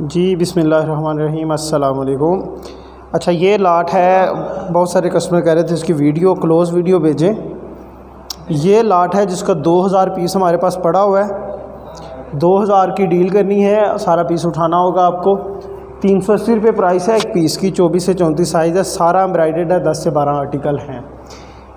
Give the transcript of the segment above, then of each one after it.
जी बिस्मिल्लाहिर्रहमानिर्रहीम अस्सलाम वालेकुम। अच्छा, ये लाट है, बहुत सारे कस्टमर कह रहे थे इसकी वीडियो क्लोज़ वीडियो भेजें। ये लाट है जिसका 2000 पीस हमारे पास पड़ा हुआ है। 2000 की डील करनी है, सारा पीस उठाना होगा आपको। 380 रुपये प्राइस है एक पीस की। 24 से 34 साइज़ है, सारा एम्ब्रॉयडर्ड है, 10 से 12 आर्टिकल हैं।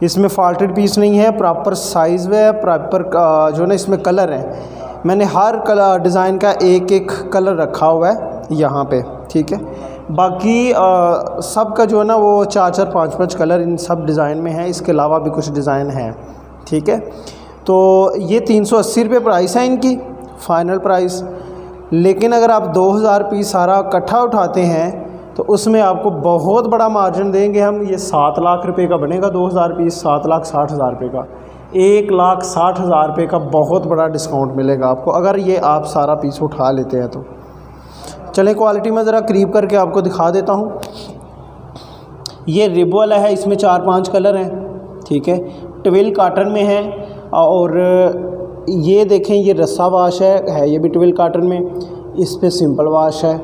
इसमें फॉल्टेड पीस नहीं है, प्रॉपर साइज़ है, प्रॉपर जो ना इसमें कलर है। मैंने हर कलर डिज़ाइन का एक एक कलर रखा हुआ है यहाँ पे, ठीक है। बाकी सब का जो है ना वो 4-4 5-5 कलर इन सब डिज़ाइन में है। इसके अलावा भी कुछ डिज़ाइन हैं, ठीक है। तो ये 380 रुपये प्राइस है इनकी फ़ाइनल प्राइस। लेकिन अगर आप 2000 पीस सारा इकट्ठा उठाते हैं तो उसमें आपको बहुत बड़ा मार्जिन देंगे हम। ये 7 लाख रुपए का बनेगा 2000 पीस, 7,60,000 रुपये का, 1,60,000 रुपये का बहुत बड़ा डिस्काउंट मिलेगा आपको अगर ये आप सारा पीस उठा लेते हैं तो। चलें क्वालिटी में ज़रा करीब करके आपको दिखा देता हूँ। ये रिब वाला है, इसमें 4-5 कलर हैं, ठीक है। ट्विल कॉटन में है। और ये देखें, ये रस्सा वाश है ये भी ट्विल कॉटन में, इस पर सिंपल वाश है।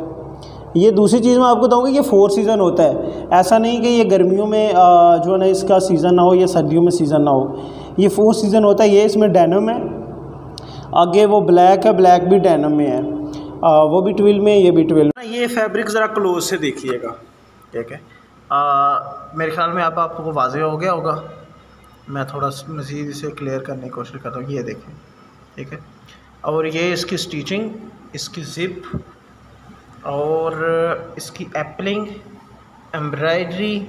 ये दूसरी चीज़ मैं आपको बताऊँगा, ये 4 सीज़न होता है। ऐसा नहीं कि ये गर्मियों में जो है ना इसका सीज़न ना हो या सर्दियों में सीज़न ना हो, ये 4 सीज़न होता है। ये इसमें डेनिम है, आगे वो ब्लैक है, ब्लैक भी डेनिम में है, वो भी ट्विल में, ये भी ट्विल में। ये फैब्रिक ज़रा क्लोज से देखिएगा, ठीक है। मेरे ख्याल में आपको वाज़ेह हो गया होगा। मैं थोड़ा मज़ीद इसे क्लियर करने की कोशिश करता हूँ। ये देखें, ठीक है। और ये इसकी स्टिचिंग, इसकी ज़िप और इसकी एप्लिंग, एम्ब्रॉयडरी,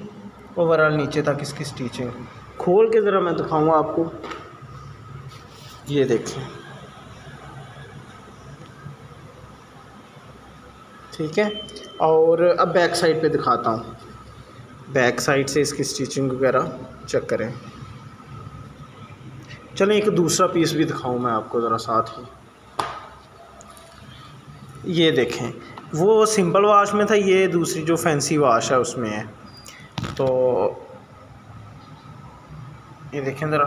ओवरऑल नीचे तक इसकी स्टिचिंग। खोल के ज़रा मैं दिखाऊंगा आपको। ये देखें, ठीक है। और अब बैक साइड पे दिखाता हूँ। बैक साइड से इसकी स्टिचिंग वगैरह चेक करें। चलें एक दूसरा पीस भी दिखाऊं मैं आपको ज़रा साथ ही। ये देखें, वो सिंपल वाश में था, ये दूसरी जो फैंसी वाश है उसमें है। तो ये देखें ज़रा,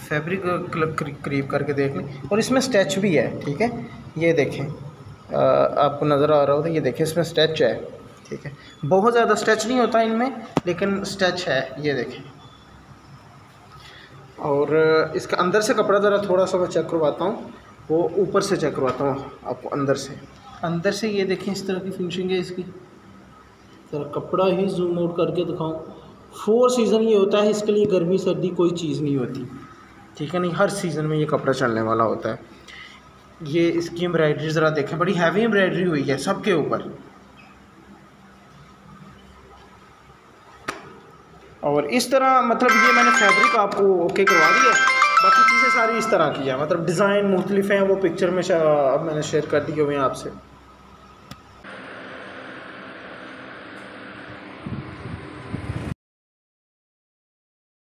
फैब्रिक करीब करके देख लें। और इसमें स्टिच भी है, ठीक है। ये देखें, आपको नज़र आ रहा हो तो ये देखें, इसमें स्टिच है, ठीक है। बहुत ज़्यादा स्टिच नहीं होता इनमें, लेकिन स्टिच है, ये देखें। और इसका अंदर से कपड़ा ज़रा थोड़ा सा मैं चेक करवाता हूँ, वो ऊपर से चेक करवाता हूँ आपको अंदर से ये देखें, इस तरह की फिनिशिंग है इसकी। ज़रा कपड़ा ही जूम आउट करके दिखाऊँ। 4 सीज़न ये होता है, इसके लिए गर्मी सर्दी कोई चीज़ नहीं होती, ठीक है। नहीं, हर सीज़न में ये कपड़ा चलने वाला होता है। ये इसकी एम्ब्रॉयडरी ज़रा देखें, बड़ी हैवी एम्ब्रॉयडरी हुई है सबके ऊपर। और इस तरह मतलब ये मैंने फैब्रिक आपको ओके करवा दिया। बाकी चीज़ें सारी इस तरह की है, मतलब डिज़ाइन मुख्तलिफ हैं, वो पिक्चर में अब मैंने शेयर कर दी हुई हैं आपसे।